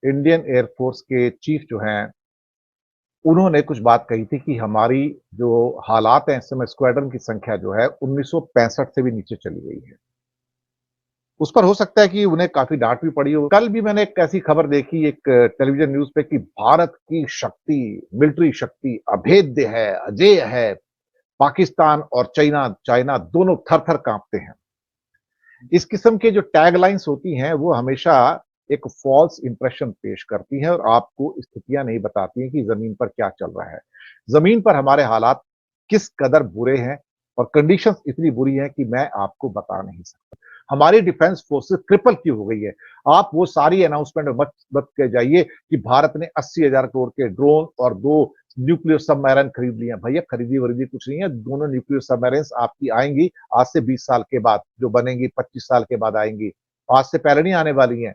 Indian air force के chief जो हैं, उन्होंने कुछ बात कही थी कि हमारी जो हालात हैं इस समय स्क्वाड्रन की संख्या जो है 1965 से भी नीचे चली गई है। उस पर हो सकता है कि उन्हें काफ़ी डाँट भी पड़ी हो। कल भी मैंने एक ऐसी खबर देखी एक टेलीविज़न न्यूज़ पे कि भारत की शक्ति, मिलिट्री शक्ति अभेद्य है, अजेय है। पाकिस्तान और चाइना चाइना दोनों थर-थर काँपते हैं। इस किस्म के जो टैगलाइन्स होती हैं, वो हमेशा एक फ़ॉल्स इंप्रेशन पेश करती हैं और आपको स्थितियाँ नहीं बताती हैं कि ज़मीन पर क्या चल रहा है। ज़मीन पर हमारे हालात किस कदर बुरे हैं और कंडीशंस इतनी बुरी हैं कि मैं आपको बता नहीं सकता। हमारी डिफेंस फोर्सेस ट्रिपल क्यों हो गई है? आप वो सारी अनाउंसमेंट मत मत के जाइए कि भारत ने 80,000 करोड़ के ड्रोन और 2 न्यूक्लियर सबमरीन खरीद लिए हैं। भैया खरीदी-वरीदी कुछ नहीं है, दोनों न्यूक्लियर सबमरीन्स आपकी आएँगी आज से 20 साल के बाद, जो बनेंगी 25 साल के बाद आएँगी। आज से पहले नहीं आने वाली हैं।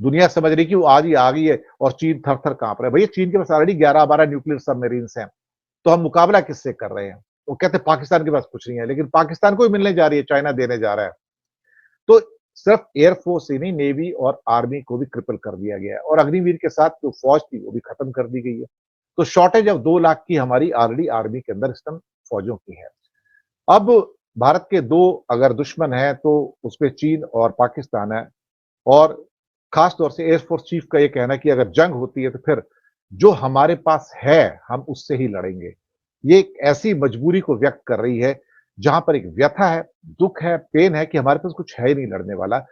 दुनिया समझ रही है कि वो आज ही आ गई है और चीन थर-थर काँप रहा है। भैया चीन के पास ऑलरेडी 11-12 न्यूक्लियर सबमरीन्स हैं, तो हम मुकाबला किससे कर रहे हैं? वो कहते हैं पाकिस्तान के पास कुछ नहीं है, लेकिन पाकिस्तान को ही मिलने जा रही है, चाइना देने जा रहा है। तो सिर्फ एयरफोर्स ही नहीं, नेवी और आर्मी को भी क्रिपल कर दिया गया है और अग्निवीर के साथ जो फौज थी, वो भी खत्म कर दी गई है। तो शॉर्टेज ऑफ 2 लाख की हमारी ऑलरेडी आर्मी के अंदर इस टाइम फौजियों की है। अब भारत के 2 अगर दुश्मन हैं, तो उसमें चीन और पाकिस्तान है और खास तौर से एयरफोर्स चीफ का ये कहना है कि अगर जंग होती है, तो फिर जो हमारे पास है, हम उससे ही लड़ेंगे। ये एक ऐसी मजबूरी को व्यक्त कर रही है, जहाँ पर एक व्यथा है, दुःख है, पेन है कि हमारे पास कुछ है ही नहीं लड़ने वाला।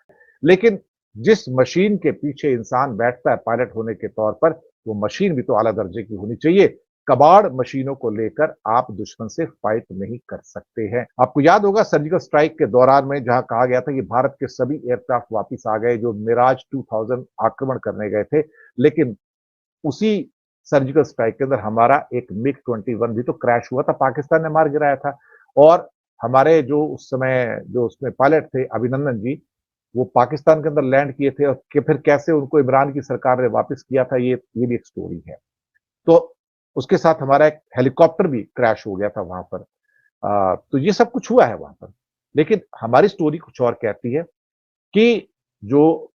लेकिन जिस मशीन के पीछे इंसान बैठता है पायलट होने के तौर पर, वो मशीन भी तो आला दर्जे की होनी चाहिए। कबाड़ मशीनों को लेकर आप दुश्मन से फाइट नहीं कर सकते हैं। आपको याद होगा सर्जिकल स्ट्राइक के दौरान में जहाँ कहा गया था कि भारत के सभी एयरक्राफ्ट वापिस आ गए जो मिराज 2000 आक्रमण करने गए थे। लेकिन उसी सर्जिकल स्ट्राइक के अंदर हमारा एक मिग-21 भी तो क्रैश हुआ था, पाकिस्तान ने मार गिराया था और हमारे जो उस समय जो उसमें पायलट थे अभिनंदन जी, वो पाकिस्तान के अंदर लैंड किए थे और कि फिर कैसे उनको इमरान की सरकार ने वापस किया था ये भी एक स्टोरी है। तो उसके साथ हमारा एक हेलीकॉप्टर भी क्रैश हो गया था वहाँ पर। तो ये सब कुछ हुआ है वहाँ पर। लेकिन हमारी स्टोरी कुछ और कहती है कि जो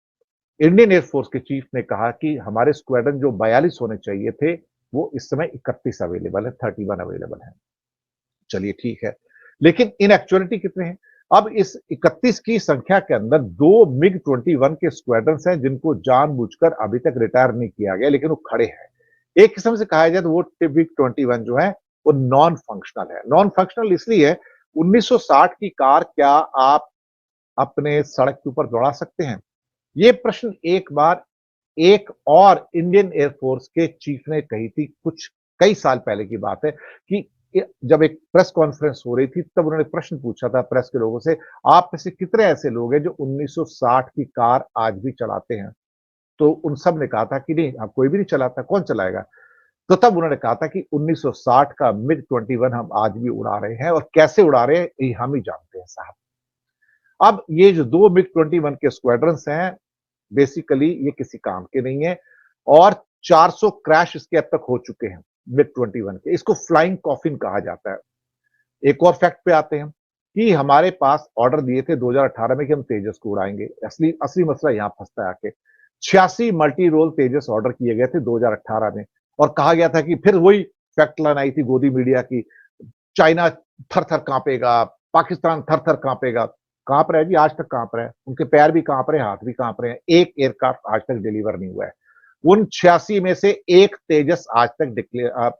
इंडियन एयर फोर्स के चीफ ने कहा कि हमारे स्क्वाड्रन जो 42 होने चाहिए थे, वो इस समय 31 अवेलेबल है, 31 अवेलेबल है। चलिए ठीक है। लेकिन इन एक्चुअलिटी कितने हैं? अब इस 31 की संख्या के अंदर 2 मिग-21 के स्क्वाड्रन्स हैं जिनको जानबूझकर अभी तक रिटायर नहीं किया गया, लेकिन वो खड़े हैं। एक किस्म से कहा जाए तो वो मिग-21 जो है, वो नॉन फंक्शनल है। नॉन फंक्शनल इसलिए है, 1960 की कार क्या आप अपने सड़क के ऊपर दौड़ा सकते हैं? ये प्रश्न एक बार एक और इंडियन एयर फोर्स के चीफ ने कही थी कुछ कई साल पहले की बात है कि जब एक प्रेस कॉन्फ्रेंस हो रही थी तब उन्होंने प्रश्न पूछा था प्रेस के लोगों से आप में से कितने ऐसे लोग हैं जो 1960 की कार आज भी चलाते हैं तो उन सब ने कहा था कि नहीं अब कोई भी नहीं चलाता कौन चलाएगा तो तब उन्होंने कहा था कि 1960 का मिग-21 हम आज भी उड़ा रहे हैं और कैसे उड़ा रहे हैं ये हम ही जानते हैं साहब अब ये जो 2 मिग-21 के स्क्वाड्रन्स हैं बेसिकली ये किसी काम के नहीं है और 400 क्रैश इसके अब तक हो चुके हैं मिग-21 के। इसको फ्लाइंग कॉफिन कहा जाता है। एक और फैक्ट पे आते हैं कि हमारे पास ऑर्डर दिए थे 2018 में कि हम तेजस को उड़ाएंगे। असली असली मसला यहां फंसता है आके। 86 मल्टी रोल तेजस ऑर्डर किए गए थे 2018 में और कहा गया था कि फिर वही फैक्ट लाइन आई थी गोदी मीडिया की चाइना थर-थर कांपेगा, पाकिस्तान थर-थर कांपेगा। कांप रहा है जी, आज तक कांप रहा है। उनके पैर भी कांप रहे हैं, हाथ भी कांप रहे हैं। एक एयरक्राफ्ट आज तक डिलीवर नहीं हुआ है। उन 86 में से एक तेजस आज तक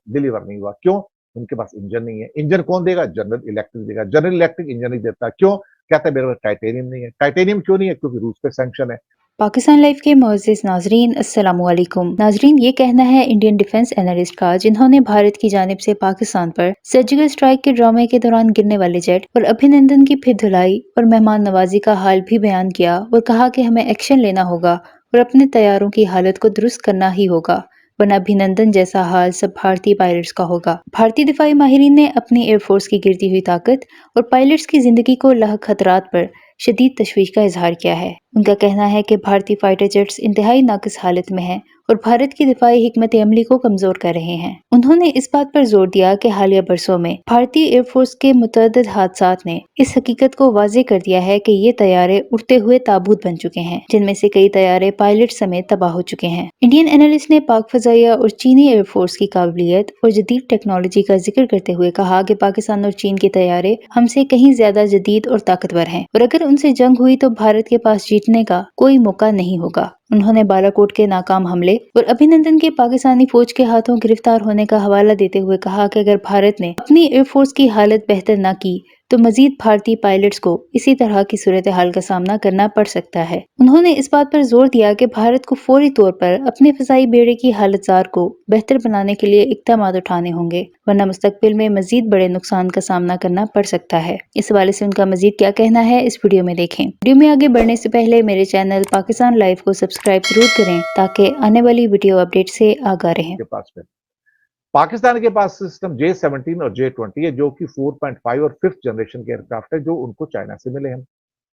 डिलीवर नहीं हुआ। क्यों? उनके पास इंजन नहीं है। इंजन कौन देगा? जनरल इलेक्ट्रिक देगा। जनरल इलेक्ट्रिक इंजन नहीं देता। क्यों? कहता है मेरे पास टाइटेनियम नहीं है। टाइटेनियम क्यों नहीं है? क्योंकि रूस पे सैंक्शन है। पाकिस्तान लाइव के मोअज़्ज़िज़ नाज़रीन अस्सलामुअलैकुम। नाज़रीन ये कहना है इंडियन डिफेंस एनालिस्ट का जिन्होंने भारत की जानिब से पाकिस्तान पर सर्जिकल स्ट्राइक के ड्रामे के दौरान गिरने वाले जेट और अभिनंदन की फिर धुलाई और मेहमान नवाजी का हाल भी बयान किया और कहा कि हमें एक्शन लेना होगा और अपने तैयारों की हालत को दुरुस्त करना ही होगा वरना अभिनंदन जैसा हाल सब भारतीय पायलट्स का होगा। भारतीय दिफाई माहिरीन ने अपनी एयरफोर्स की गिरती हुई ताकत और पायलट्स की जिंदगी को लाक खतरात पर शदीद तशवीश का इजहार किया है। उनका कहना है कि भारतीय फाइटर जेट्स इंतहाई नाकिस हालत में हैं और भारत की दिफाई हिकमत अमली को कमजोर कर रहे हैं। उन्होंने इस बात पर जोर दिया कि हालिया बरसों में भारतीय एयरफोर्स के मुतअद्दिद हादसात ने इस हकीकत को वाज़ेह कर दिया है कि ये तैयारे उड़ते हुए ताबूत बन चुके हैं, जिनमें से कई तैयारे पायलट समेत तबाह हो चुके हैं। इंडियन एनालिस्ट ने पाक फजाइया और चीनी एयरफोर्स की काबिलियत और जदीद टेक्नोलॉजी का जिक्र करते हुए कहा कि पाकिस्तान और चीन के तैयारे हमसे कहीं ज्यादा जदीद और ताकतवर हैं और अगर उनसे जंग हुई तो भारत के पास जीतने का कोई मौका नहीं होगा। उन्होंने बालाकोट के नाकाम हमले और अभिनंदन के पाकिस्तानी फौज के हाथों गिरफ्तार होने का हवाला देते हुए कहा कि अगर भारत ने अपनी एयरफोर्स की हालत बेहतर न की तो मजीद भारतीय पायलट्स को इसी तरह की सूरत हाल का सामना करना पड़ सकता है। उन्होंने इस बात पर जोर दिया कि भारत को फौरी तौर पर अपने फिजाई बेड़े की हालतजार को बेहतर बनाने के लिए इक़दाम उठाने होंगे, वरना मुस्तकबिल में मजीद बड़े नुकसान का सामना करना पड़ सकता है। इस हवाले से उनका मजीद क्या कहना है, इस वीडियो में देखें। वीडियो में आगे बढ़ने से पहले मेरे चैनल पाकिस्तान लाइव को सब्सक्राइब जरूर करें ताकि आने वाली वीडियो अपडेट से आगाह रहें। के पास में पाकिस्तान के पास सिस्टम J-17 और J-20 है, जो कि 4.5 और 5th जनरेशन के एयरक्राफ्ट है, जो उनको चाइना से मिले हैं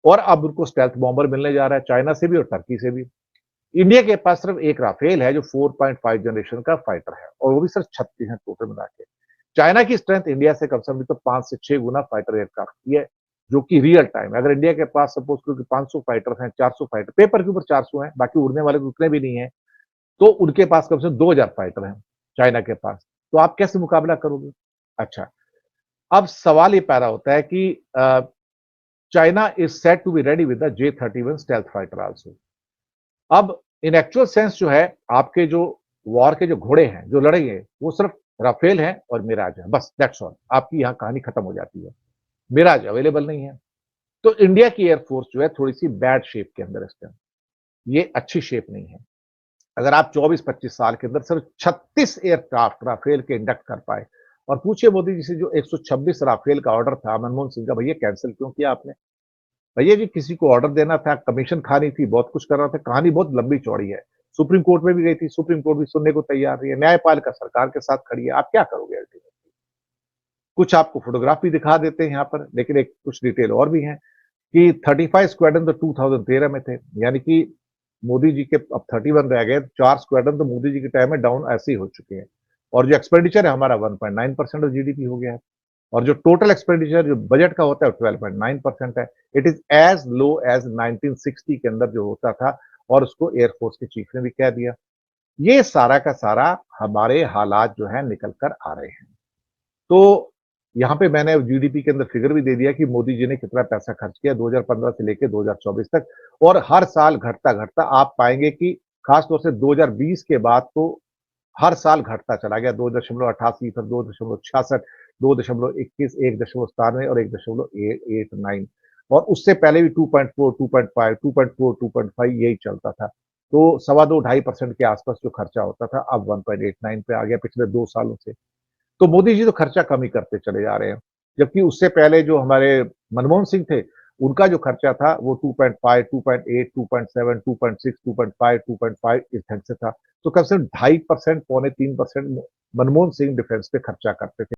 और अब उनको स्टेल्थ बॉम्बर मिलने जा रहा है चाइना से भी और टर्की से भी। इंडिया के पास सिर्फ एक राफेल है जो 4.5 जनरेशन का फाइटर है और वो भी सिर्फ 36 है टोटल मिला के। चाइना की स्ट्रेंथ इंडिया से कम से कम तो 5 से 6 गुना फाइटर एयरक्राफ्ट की है, जो कि रियल टाइम है। अगर इंडिया के पास सपोज करो कि 500 फाइटर हैं, 400 फाइटर पेपर के ऊपर 400 हैं, बाकी उड़ने वाले तो उतने भी नहीं है, तो उनके पास कम से कम 2000 फाइटर हैं चाइना के पास। तो आप कैसे मुकाबला करोगे? अच्छा, अब सवाल ये पैदा होता है कि China is set to be ready with the J-31 stealth fighter also. अब इन एक्चुअल सेंस जो है, आपके जो वॉर के जो घोड़े हैं, जो लड़ेंगे, वो सिर्फ राफेल है और मिराज है, बस दैट्स ऑल। आपकी यहाँ कहानी खत्म हो जाती है। मिराज अवेलेबल नहीं है। तो इंडिया की एयरफोर्स जो है थोड़ी-सी बैड शेप के अंदर इस टाइम। ये अच्छी शेप नहीं है। अगर आप 24-25 साल के अंदर सिर्फ 36 एयरक्राफ्ट राफेल के इंडक्ट कर पाए और पूछिए मोदी जी से जो 126 राफेल का ऑर्डर था मनमोहन सिंह का, भैया कैंसिल क्यों किया आपने? भैया जी किसी को ऑर्डर देना था, कमीशन खानी थी, बहुत कुछ करना था, कहानी बहुत लंबी चौड़ी है। सुप्रीम कोर्ट में भी गई थी, सुप्रीम कोर्ट भी सुनने को तैयार नहीं है, न्यायपालिका सरकार के साथ खड़ी है, आप क्या करोगे अल्टीमेटली? कुछ आपको फोटोग्राफ भी दिखा देते हैं यहाँ पर, लेकिन एक कुछ डिटेल और भी है कि 35 स्क्वाड्रन तो 2013 में थे, यानी कि मोदी जी के अब 31 रह गए, 4 स्क्वाड्रन तो मोदी जी के टाइम में डाउन ऐसे ही हो चुके हैं और जो एक्सपेंडिचर है हमारा 1.9% ऑफ जीडीपी हो गया है और जो टोटल एक्सपेंडिचर जो बजट का होता है 12.9% है। It is as low as 1960 के अंदर जो होता था और उसको एयरफोर्स के चीफ ने भी कह दिया। ये सारा का सारा हमारे हालात जो है निकल कर आ रहे हैं। तो यहाँ पे मैंने जीडीपी के अंदर फिगर भी दे दिया कि मोदी जी ने कितना पैसा खर्च किया 2015 से लेकर 2024 तक और हर साल घटता-घटता आप पाएँगे कि खास तौर से 2020 के बाद तो हर साल घटता चला गया 2.88 फिर 2.66 2.21 1.97 और 1.89 और उससे पहले भी 2.4 2.5 2.4 2.5 यही चलता था। तो सवा 2-2.5% के आसपास जो खर्चा होता था अब 1.89 पे आ गया पिछले 2 सालों से। तो मोदी जी तो खर्चा कम ही करते चले जा रहे हैं। जबकि उससे पहले जो हमारे मनमोहन सिंह थे, उनका जो खर्चा था वो 2.5, 2.8, 2.7, 2.6, 2.5, 2.5 इस ढंग से था। तो कम से कम 2.5% पौने 3% मनमोहन सिंह डिफेंस पे खर्चा करते थे।